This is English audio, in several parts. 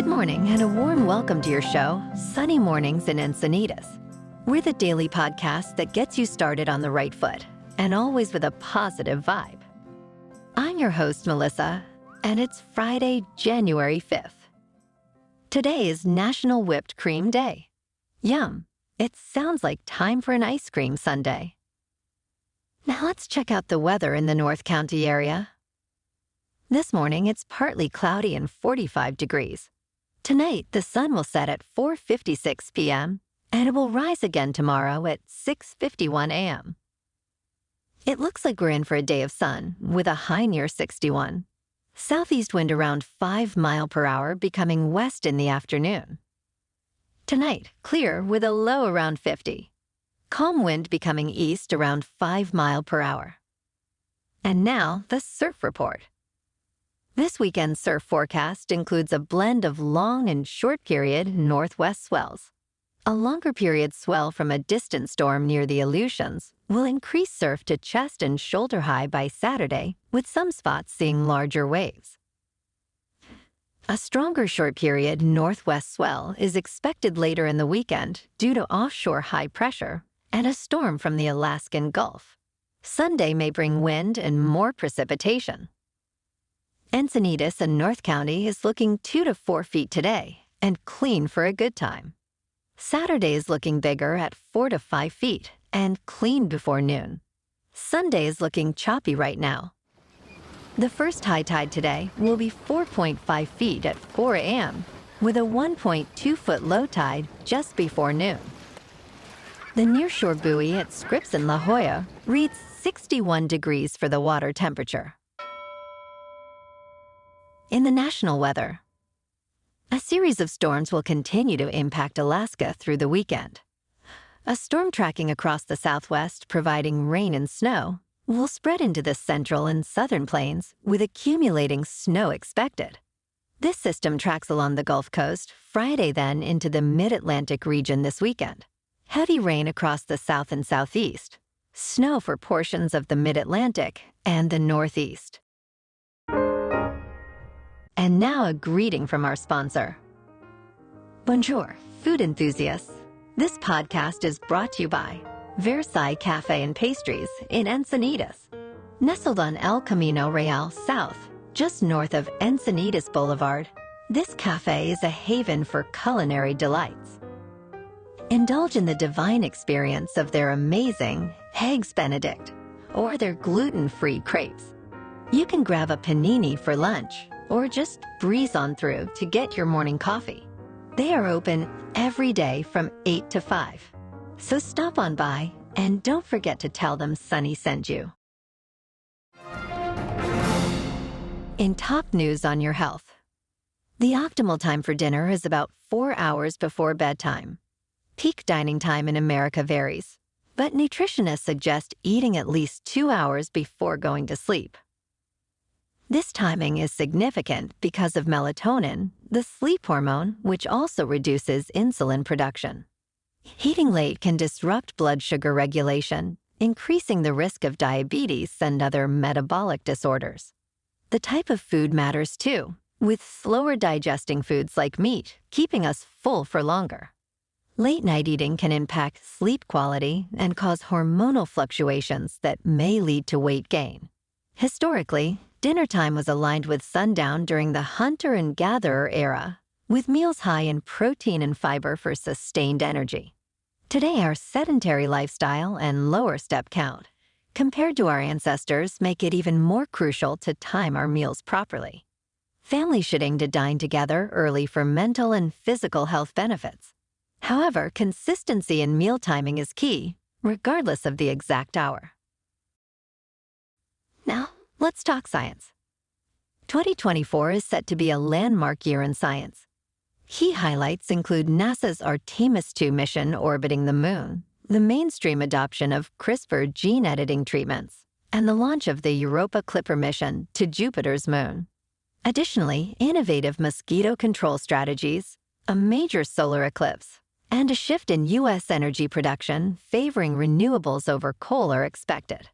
Good morning and a warm welcome to your show, Sunny Mornings in Encinitas. We're the daily podcast that gets you started on the right foot and always with a positive vibe. I'm your host, Melissa, and it's Friday, January 5th. Today is National Whipped Cream Day. Yum! It sounds like time for an ice cream sundae. Now let's check out the weather in the North County area. This morning, it's partly cloudy and 45 degrees. Tonight, the sun will set at 4:56 p.m., and it will rise again tomorrow at 6:51 a.m. It looks like we're in for a day of sun, with a high near 61. Southeast wind around 5 miles per hour, becoming west in the afternoon. Tonight, clear with a low around 50. Calm wind becoming east around 5 miles per hour. And now, the surf report. This weekend's surf forecast includes a blend of long and short period northwest swells. A longer period swell from a distant storm near the Aleutians will increase surf to chest and shoulder high by Saturday, with some spots seeing larger waves. A stronger short period northwest swell is expected later in the weekend due to offshore high pressure and a storm from the Alaskan Gulf. Sunday may bring wind and more precipitation. Encinitas in North County is looking 2 to 4 feet today and clean for a good time. Saturday is looking bigger at 4 to 5 feet and clean before noon. Sunday is looking choppy right now. The first high tide today will be 4.5 feet at 4 a.m. with a 1.2-foot low tide just before noon. The nearshore buoy at Scripps in La Jolla reads 61 degrees for the water temperature. In the national weather, a series of storms will continue to impact Alaska through the weekend. A storm tracking across the southwest, providing rain and snow, will spread into the central and southern plains with accumulating snow expected. This system tracks along the Gulf Coast Friday, then into the mid-Atlantic region this weekend. Heavy rain across the south and southeast, snow for portions of the mid-Atlantic and the northeast. And now a greeting from our sponsor. Bonjour, food enthusiasts. This podcast is brought to you by Versailles Cafe and Pastries in Encinitas. Nestled on El Camino Real South, just north of Encinitas Boulevard, this cafe is a haven for culinary delights. Indulge in the divine experience of their amazing Eggs Benedict or their gluten-free crepes. You can grab a panini for lunch or just breeze on through to get your morning coffee. They are open every day from 8 to 5. So stop on by and don't forget to tell them Sunny sent you. In top news on your health, the optimal time for dinner is about 4 hours before bedtime. Peak dining time in America varies, but nutritionists suggest eating at least 2 hours before going to sleep. This timing is significant because of melatonin, the sleep hormone, which also reduces insulin production. Eating late can disrupt blood sugar regulation, increasing the risk of diabetes and other metabolic disorders. The type of food matters too, with slower digesting foods like meat keeping us full for longer. Late-night eating can impact sleep quality and cause hormonal fluctuations that may lead to weight gain. Historically, dinner time was aligned with sundown during the hunter and gatherer era, with meals high in protein and fiber for sustained energy. Today, our sedentary lifestyle and lower step count, compared to our ancestors, make it even more crucial to time our meals properly. Families should aim to dine together early for mental and physical health benefits. However, consistency in meal timing is key, regardless of the exact hour. Now, let's talk science. 2024 is set to be a landmark year in science. Key highlights include NASA's Artemis II mission orbiting the Moon, the mainstream adoption of CRISPR gene editing treatments, and the launch of the Europa Clipper mission to Jupiter's moon. Additionally, innovative mosquito control strategies, a major solar eclipse, and a shift in U.S. energy production favoring renewables over coal are expected.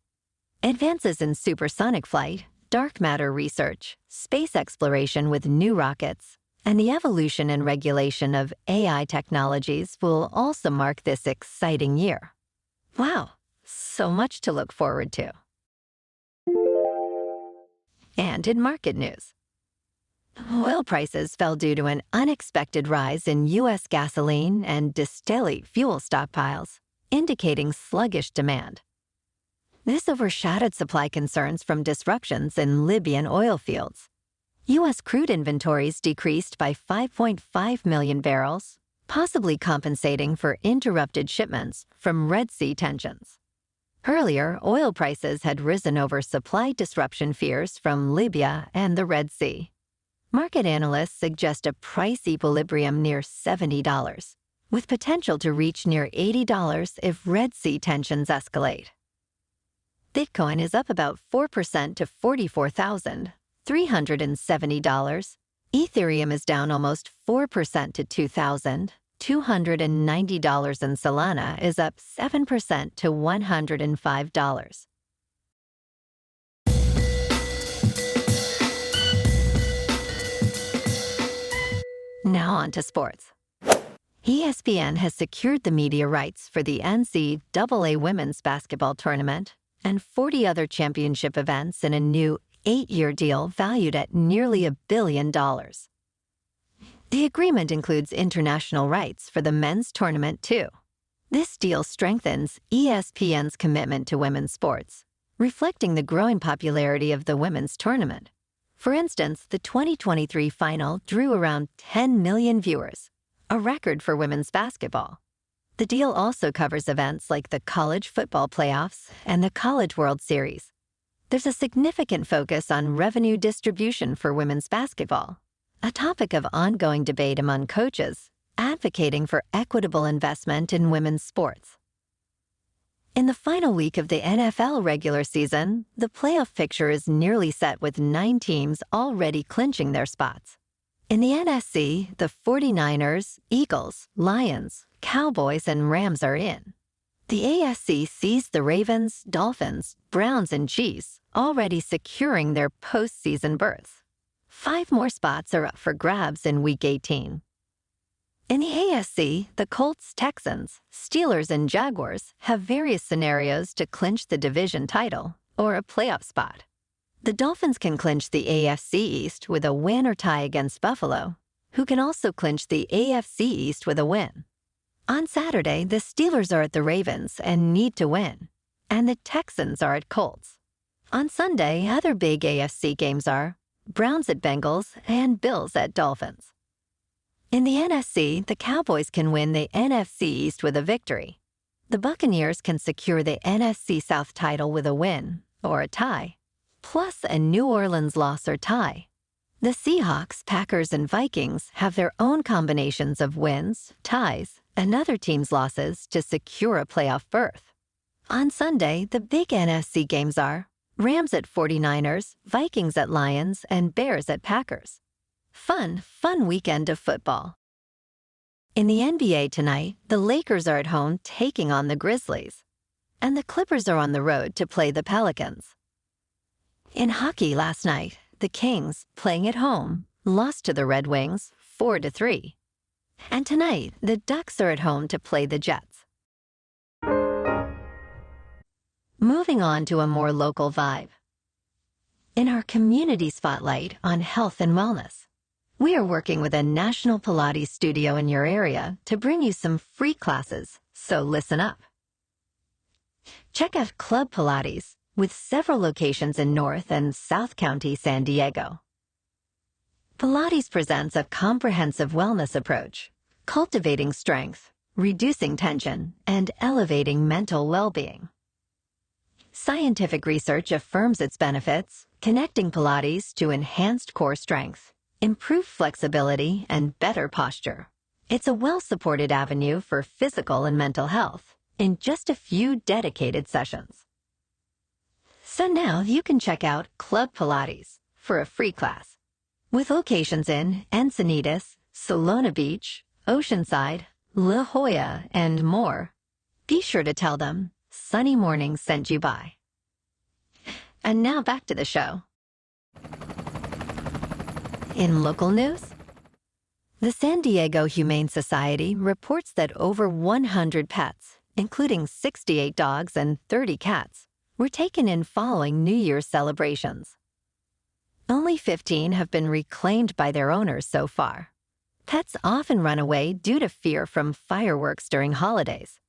Advances in supersonic flight, dark matter research, space exploration with new rockets, And the evolution and regulation of AI technologies will also mark this exciting year. Wow, so much to look forward to. And in market news, oil prices fell due to an unexpected rise in U.S. gasoline and distillate fuel stockpiles, indicating sluggish demand. This overshadowed supply concerns from disruptions in Libyan oil fields. U.S. crude inventories decreased by 5.5 million barrels, possibly compensating for interrupted shipments from Red Sea tensions. Earlier, oil prices had risen over supply disruption fears from Libya and the Red Sea. Market analysts suggest a price equilibrium near $70, with potential to reach near $80 if Red Sea tensions escalate. Bitcoin is up about 4% to $44,370. Ethereum is down almost 4% to $2,290, and Solana is up 7% to $105. Now on to sports. ESPN has secured the media rights for the NCAA women's basketball tournament and 40 other championship events in a new 8-year deal valued at nearly $1 billion. The agreement includes international rights for the men's tournament, too. This deal strengthens ESPN's commitment to women's sports, reflecting the growing popularity of the women's tournament. For instance, the 2023 final drew around 10 million viewers, a record for women's basketball. The deal also covers events like the College Football Playoffs and the College World Series. There's a significant focus on revenue distribution for women's basketball, a topic of ongoing debate among coaches advocating for equitable investment in women's sports. In the final week of the NFL regular season, the playoff picture is nearly set with 9 teams already clinching their spots. In the NFC, the 49ers, Eagles, Lions, Cowboys, and Rams are in. The AFC sees the Ravens, Dolphins, Browns, and Chiefs already securing their postseason berths. 5 more spots are up for grabs in Week 18. In the AFC, the Colts, Texans, Steelers, and Jaguars have various scenarios to clinch the division title or a playoff spot. The Dolphins can clinch the AFC East with a win or tie against Buffalo, who can also clinch the AFC East with a win. On Saturday, the Steelers are at the Ravens and need to win, and the Texans are at Colts. On Sunday, other big AFC games are Browns at Bengals and Bills at Dolphins. In the NFC, the Cowboys can win the NFC East with a victory. The Buccaneers can secure the NFC South title with a win or a tie, plus a New Orleans loss or tie. The Seahawks, Packers, and Vikings have their own combinations of wins, ties, and other teams' losses to secure a playoff berth. On Sunday, the big NFC games are Rams at 49ers, Vikings at Lions, and Bears at Packers. Fun weekend of football. In the NBA tonight, the Lakers are at home taking on the Grizzlies, and the Clippers are on the road to play the Pelicans. In hockey last night, the Kings, playing at home, lost to the Red Wings 4-3. And tonight, the Ducks are at home to play the Jets. Moving on to a more local vibe. In our community spotlight on health and wellness, we are working with a national Pilates studio in your area to bring you some free classes, so listen up. Check out Club Pilates, with several locations in North and South County, San Diego. Pilates presents a comprehensive wellness approach, cultivating strength, reducing tension, and elevating mental well-being. Scientific research affirms its benefits, connecting Pilates to enhanced core strength, improved flexibility, and better posture. It's a well-supported avenue for physical and mental health in just a few dedicated sessions. So now you can check out Club Pilates for a free class. With locations in Encinitas, Solana Beach, Oceanside, La Jolla, and more, be sure to tell them Sunny Mornings sent you by. And now back to the show. In local news, The San Diego Humane Society reports that over 100 pets, including 68 dogs and 30 cats, were taken in following New Year's celebrations. Only 15 have been reclaimed by their owners so far. Pets often run away due to fear from fireworks during holidays.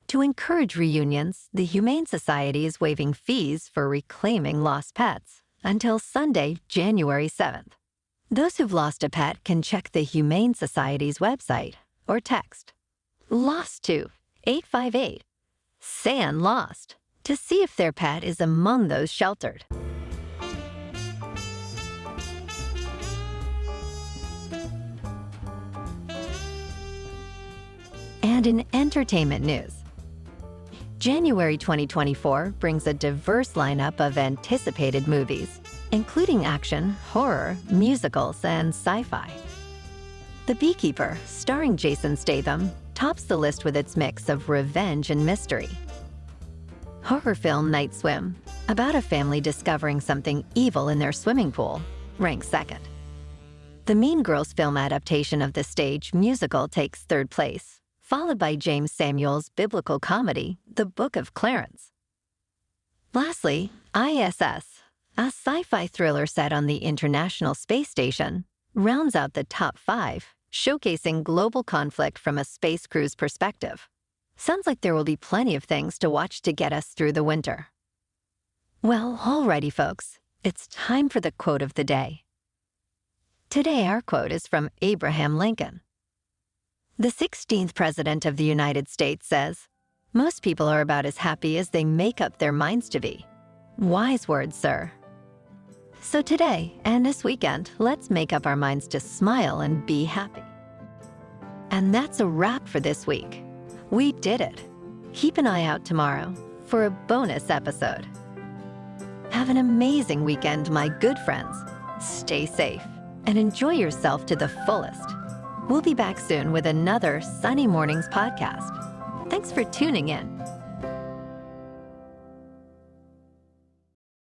To encourage reunions, the Humane Society is waiving fees for reclaiming lost pets until Sunday, January 7th. Those who've lost a pet can check the Humane Society's website or text LOST to 858 SAN LOST to see if their pet is among those sheltered. And in entertainment news, January 2024 brings a diverse lineup of anticipated movies, including action, horror, musicals, and sci-fi. The Beekeeper, starring Jason Statham, tops the list with its mix of revenge and mystery. Horror film Night Swim, about a family discovering something evil in their swimming pool, ranks second. The Mean Girls film adaptation of the stage musical takes third place, followed by James Samuel's biblical comedy, The Book of Clarence. Lastly, ISS, a sci-fi thriller set on the International Space Station, rounds out the top 5, showcasing global conflict from a space crew's perspective. Sounds like there will be plenty of things to watch to get us through the winter. Well, alrighty folks, it's time for the quote of the day. Today our quote is from Abraham Lincoln. The 16th President of the United States says, "Most people are about as happy as they make up their minds to be." Wise words, sir. So today and this weekend, let's make up our minds to smile and be happy. And that's a wrap for this week. We did it. Keep an eye out tomorrow for a bonus episode. Have an amazing weekend, my good friends. Stay safe and enjoy yourself to the fullest. We'll be back soon with another Sunny Mornings podcast. Thanks for tuning in.